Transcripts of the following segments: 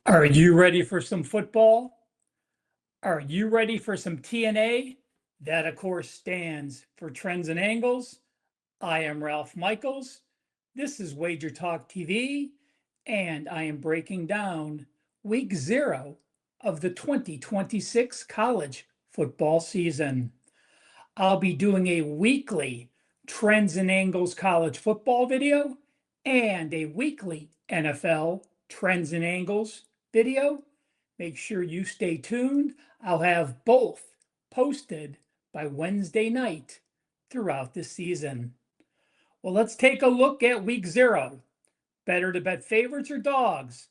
Are you ready for some football? Are you ready for some TNA? That, of course, stands for Trends and Angles. I am Ralph Michaels. This is WagerTalk TV, and I am breaking down week 0 of the 2026 college football season. I'll be doing a weekly Trends and Angles college football video and a weekly NFL Trends and Angles video. Make sure you stay tuned. I'll have both posted by Wednesday night throughout the season. Well, let's take a look at week 0. Better to bet favorites or dogs?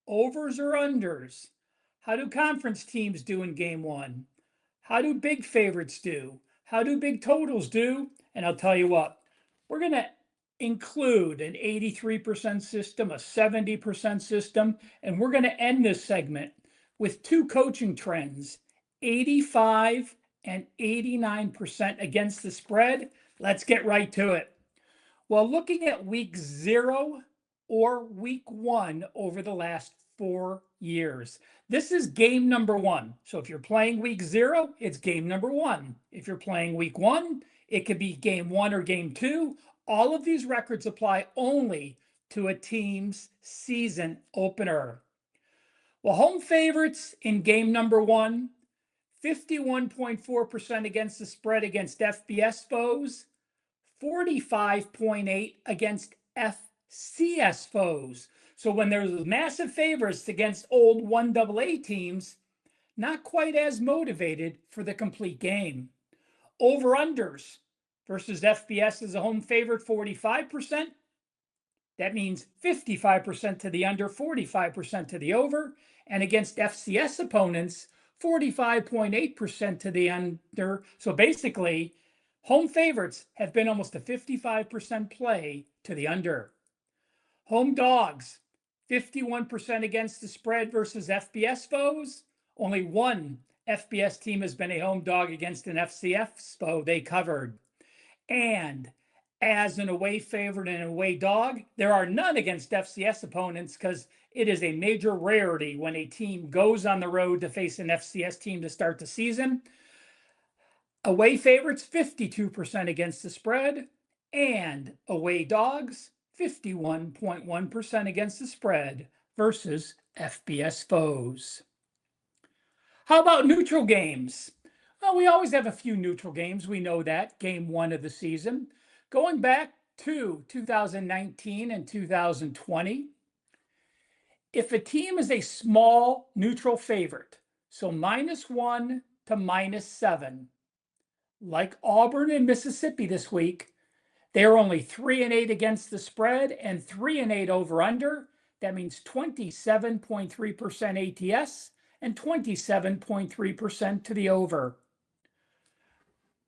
Overs or unders? How do conference teams do in game 1? How do big favorites do? How do big totals do? And I'll tell you what, we're going to include an 83% system, a 70% system, and we're going to end this segment with 2 coaching trends, 85 and 89% against the spread. Let's get right to it. Well, looking at week 0 or week 1 over the last 4 years. This is game number 1. So if you're playing week 0, it's game number 1. If you're playing week 1, it could be game 1 or game 2. All of these records apply only to a team's season opener. Well, home favorites in game number 1, 51.4% against the spread against FBS foes, 45.8 against FCS foes. So when there's massive favorites against old 1AA teams, not quite as motivated for the complete game. Over-unders versus FBS is a home favorite, 45%. That means 55% to the under, 45% to the over. And against FCS opponents, 45.8% to the under. So basically, home favorites have been almost a 55% play to the under. Home dogs, 51% against the spread versus FBS foes. Only one FBS team has been a home dog against an FCS foe they covered. And as an away favorite and an away dog, there are none against FCS opponents because it is a major rarity when a team goes on the road to face an FCS team to start the season. Away favorites, 52% against the spread, and away dogs, 51.1% against the spread versus FBS foes. How about neutral games? Well, we always have a few neutral games. We know that, game 1 of the season. Going back to 2019 and 2020, if a team is a small neutral favorite, so -1 to -7, like Auburn and Mississippi this week, they are only 3-8 against the spread and 3-8 over/under. That means 27.3% ATS and 27.3% to the over.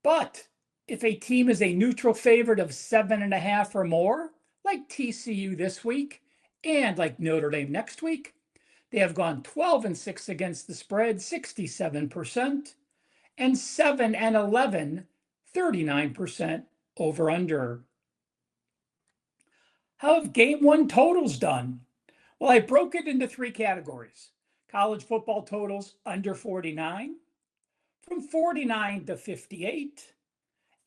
But if a team is a neutral favorite of 7.5 or more, like TCU this week and like Notre Dame next week, they have gone 12-6 against the spread, 67%, and 7-11, 39% over/under. How have game 1 totals done? Well, I broke it into 3 categories. College football totals under 49, from 49 to 58,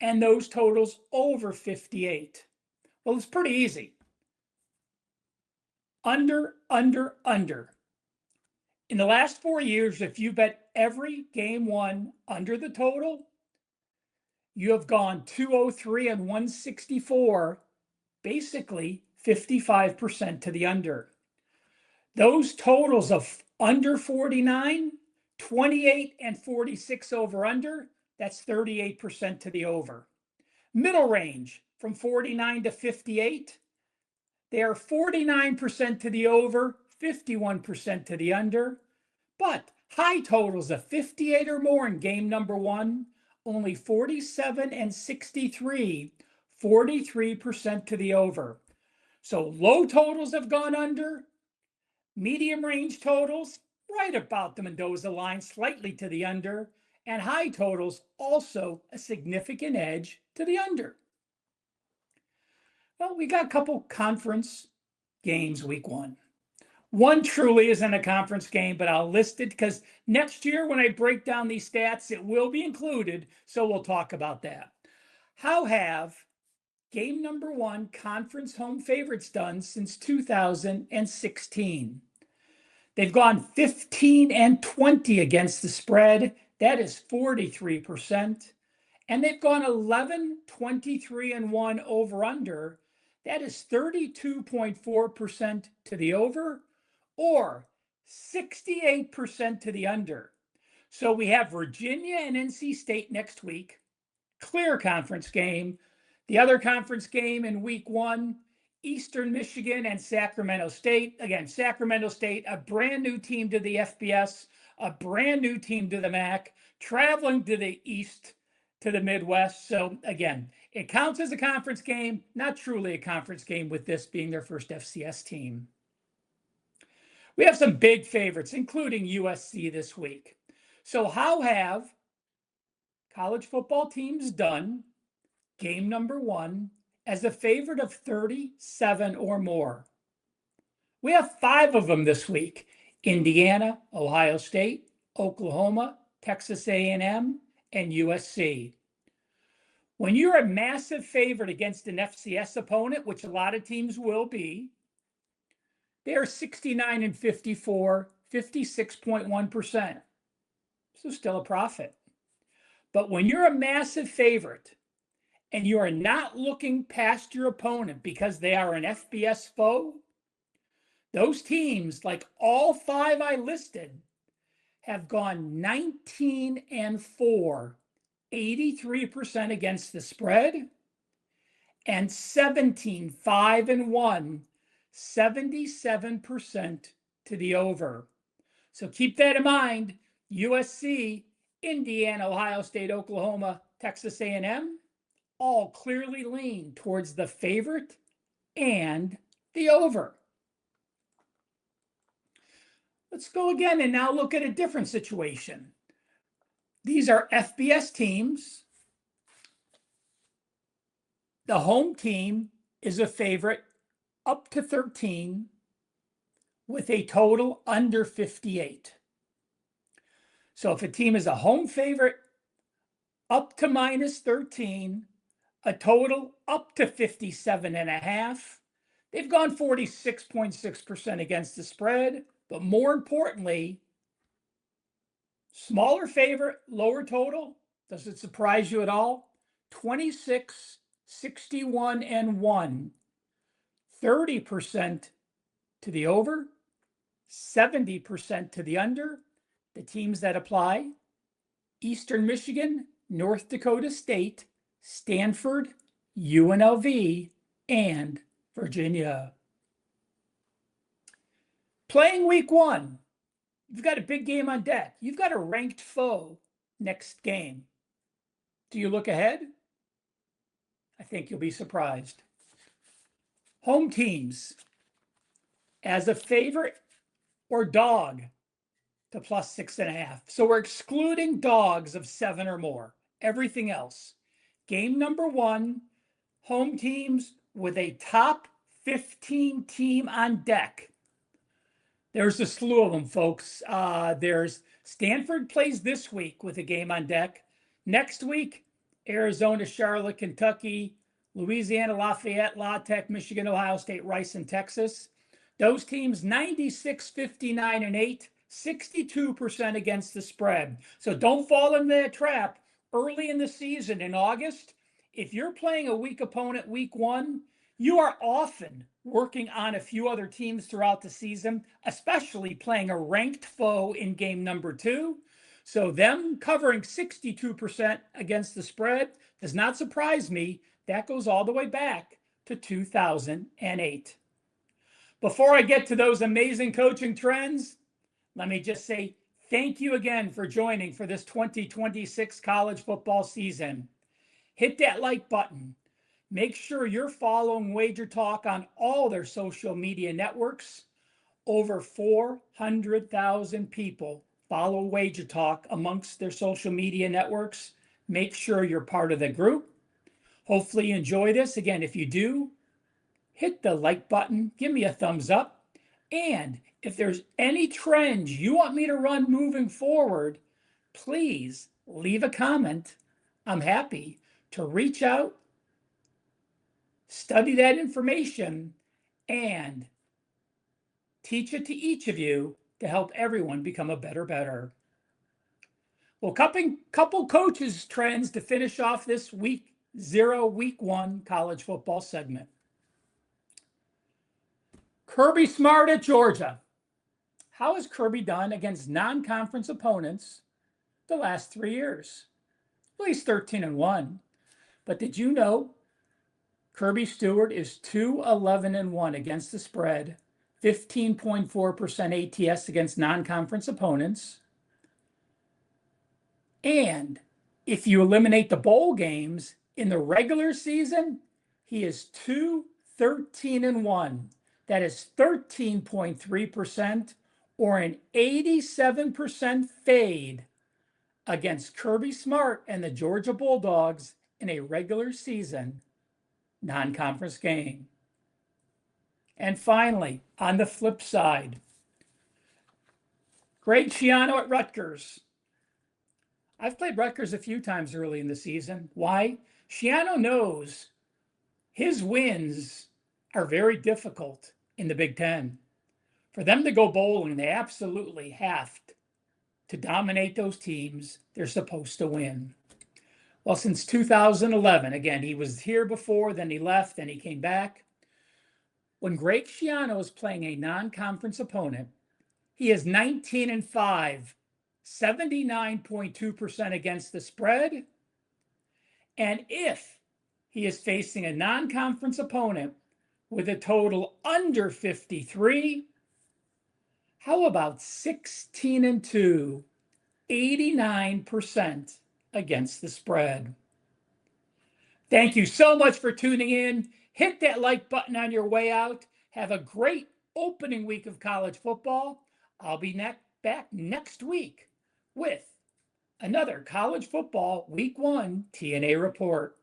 and those totals over 58. Well, it's pretty easy. Under, under, under. In the last 4 years, if you bet every game 1 under the total, you have gone 203 and 164, basically 55% to the under. Those totals of under 49, 28 and 46 over/under, that's 38% to the over. Middle range from 49 to 58, they are 49% to the over, 51% to the under. But high totals of 58 or more in game number 1, only 47 and 63, 43% to the over. So low totals have gone under, medium range totals, right about the Mendoza line, slightly to the under, and high totals also a significant edge to the under. Well, we got a couple conference games week 1. One truly isn't a conference game, but I'll list it because next year when I break down these stats, it will be included. So we'll talk about that. How have game number one conference home favorites done since 2016? They've gone 15 and 20 against the spread. That is 43%. And they've gone 11, 23, and 1 over under. That is 32.4% to the over or 68% to the under. So we have Virginia and NC State next week. Clear conference game. The other conference game in week one, Eastern Michigan and Sacramento State. Again, Sacramento State, a brand new team to the FBS, a brand new team to the MAC, traveling to the East, to the Midwest. So again, it counts as a conference game, not truly a conference game with this being their first FCS team. We have some big favorites, including USC this week. So how have college football teams done game number one as a favorite of 37 or more? We have 5 of them this week: Indiana, Ohio State, Oklahoma, Texas A&M, and USC. When you're a massive favorite against an FCS opponent, which a lot of teams will be, they're 69 and 54, 56.1%. So still a profit. But when you're a massive favorite and you are not looking past your opponent because they are an FBS foe, those teams, like all 5 I listed, have gone 19 and 4, 83% against the spread, and 17, 5 and 1, 77% to the over. So keep that in mind. USC, Indiana, Ohio State, Oklahoma, Texas A&M, all clearly lean towards the favorite and the over. Let's go again and now look at a different situation. These are FBS teams. The home team is a favorite up to 13 with a total under 58. So if a team is a home favorite up to minus 13, a total up to 57.5, they've gone 46.6% against the spread. But more importantly, smaller favorite, lower total. Does it surprise you at all? 26, 61, and 1. 30% to the over, 70% to the under. The teams that apply: Eastern Michigan, North Dakota State, Stanford, UNLV, and Virginia. Playing week one, you've got a big game on deck. You've got a ranked foe next game. Do you look ahead? I think you'll be surprised. Home teams as a favorite or dog to plus 6.5. So we're excluding dogs of 7 or more. Everything else. Game number one, home teams with a top 15 team on deck. There's a slew of them, folks. There's Stanford plays this week with a game on deck. Next week, Arizona, Charlotte, Kentucky, Louisiana, Lafayette, La Tech, Michigan, Ohio State, Rice, and Texas. Those teams 96, 59, and 8, 62% against the spread. So don't fall into that trap early in the season in August. If you're playing a weak opponent week one, you are often working on a few other teams throughout the season, especially playing a ranked foe in game number 2. So them covering 62% against the spread does not surprise me. That goes all the way back to 2008. Before I get to those amazing coaching trends, let me just say thank you again for joining for this 2026 college football season. Hit that like button. Make sure you're following WagerTalk on all their social media networks. Over 400,000 people follow WagerTalk amongst their social media networks. Make sure you're part of the group. Hopefully you enjoy this. Again, if you do, hit the like button, give me a thumbs up, And if there's any trends you want me to run moving forward, please leave a comment. I'm happy to reach out, study that information, and teach it to each of you to help everyone become a better. Well, couple coaches trends to finish off this week 1 college football segment. Kirby Smart at Georgia. How has Kirby done against non-conference opponents the last 3 years? Well, he's 13-1. But did you know Kirby Stewart is 2-11-1 against the spread, 15.4% ATS against non-conference opponents. And if you eliminate the bowl games in the regular season, he is 2-13-1. That is 13.3% or an 87% fade against Kirby Smart and the Georgia Bulldogs in a regular season non-conference game. And finally, on the flip side, Greg Schiano at Rutgers. I've played Rutgers a few times early in the season. Why? Schiano knows his wins are very difficult in the Big Ten. For them to go bowling, they absolutely have to dominate those teams they're supposed to win. Well, since 2011, again, he was here before, then he left, then he came back. When Greg Schiano is playing a non-conference opponent, he is 19-5, 79.2% against the spread. And if he is facing a non-conference opponent with a total under 53, how about 16-2, 89% against the spread? Thank you so much for tuning in. Hit that like button on your way out. Have a great opening week of college football. I'll be back next week with another college football week 1 TNA report.